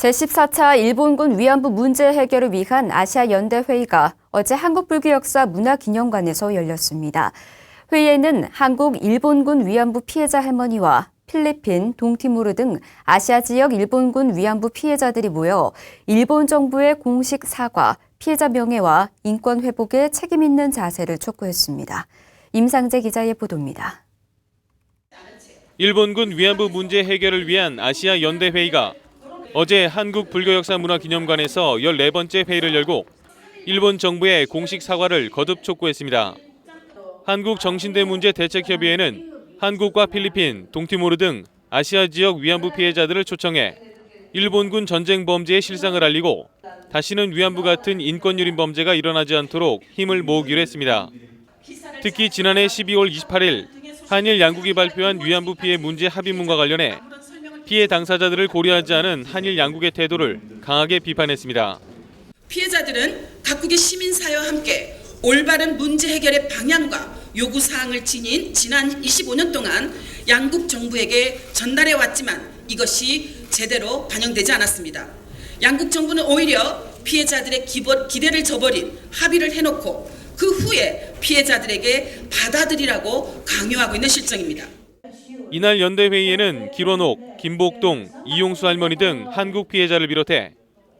제14차 일본군 위안부 문제 해결을 위한 아시아 연대 회의가 어제 한국불교역사 문화기념관에서 열렸습니다. 회의에는 한국 일본군 위안부 피해자 할머니와 필리핀, 동티모르 등 아시아 지역 일본군 위안부 피해자들이 모여 일본 정부의 공식 사과, 피해자 명예와 인권 회복에 책임 있는 자세를 촉구했습니다. 임상재 기자의 보도입니다. 일본군 위안부 문제 해결을 위한 아시아 연대 회의가 어제 한국불교역사문화기념관에서 14번째 회의를 열고 일본 정부의 공식 사과를 거듭 촉구했습니다. 한국정신대문제대책협의회는 한국과 필리핀, 동티모르 등 아시아 지역 위안부 피해자들을 초청해 일본군 전쟁 범죄의 실상을 알리고 다시는 위안부 같은 인권유린 범죄가 일어나지 않도록 힘을 모으기로 했습니다. 특히 지난해 12월 28일 한일 양국이 발표한 위안부 피해 문제 합의문과 관련해 피해 당사자들을 고려하지 않은 한일 양국의 태도를 강하게 비판했습니다. 피해자들은 각국의 시민사회와 함께 올바른 문제 해결의 방향과 요구사항을 지닌 지난 25년 동안 양국 정부에게 전달해 왔지만 이것이 제대로 반영되지 않았습니다. 양국 정부는 오히려 피해자들의 기대를 저버린 합의를 해놓고 그 후에 피해자들에게 받아들이라고 강요하고 있는 실정입니다. 이날 연대회의에는 길원옥, 김복동, 이용수 할머니 등 한국 피해자를 비롯해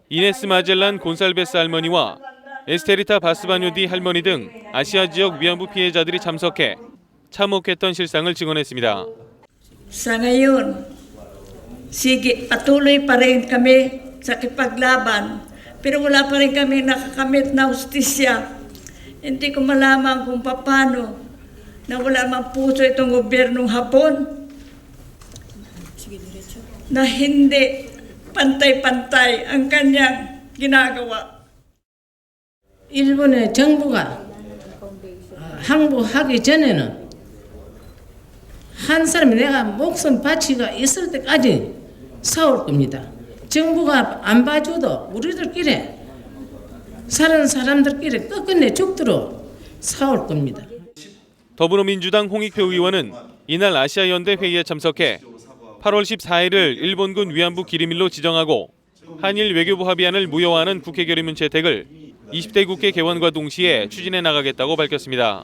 이네스 마젤란 곤살베스 할머니와 에스테리타 바스바뇨디 할머니 등 아시아 지역 위안부 피해자들이 참석해 참혹했던 실상을 증언했습니다. Sa ngayon, sige, patuloy pa rin kami sa kipaglaban, pero wala pa rin kami nakakamit na hustisya. Hindi ko malaman kung paano na wala mang puso itong gobyernong Hapon na hindi pantay-pantay ang kanyang ginagawa. 일본의 정부가 항복하기 전에는 한 사람이 내가 목숨 바치가 있을 때까지 싸울 겁니다. 정부가 안 봐줘도 우리들끼리 사는 사람들끼리 끝끝내 죽도록 싸울 겁니다. 더불어민주당 홍익표 의원은 이날 아시아 연대 회의에 참석해 8월 14일을 일본군 위안부 기림일로 지정하고 한일 외교부 합의안을 무효화하는 국회 결의문 채택을 20대 국회 개원과 동시에 추진해 나가겠다고 밝혔습니다.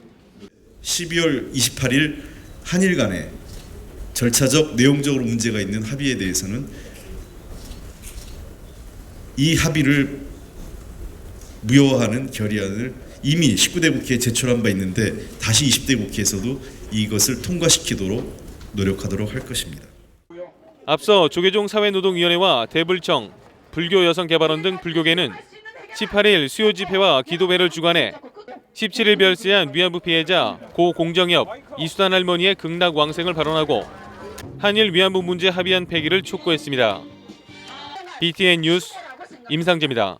12월 28일 한일 간에 절차적 내용적으로 문제가 있는 합의에 대해서는 이 합의를 무효화하는 결의안을 이미 19대 국회에 제출한 바 있는데 다시 20대 국회에서도 이것을 통과시키도록 노력하도록 할 것입니다. 앞서 조계종 사회노동위원회와 대불청, 불교여성개발원 등 불교계는 18일 수요 집회와 기도회를 주관해 17일 별세한 위안부 피해자 고 공정엽, 이수단 할머니의 극락 왕생을 발언하고 한일 위안부 문제 합의안 폐기를 촉구했습니다. BTN 뉴스 임상재입니다.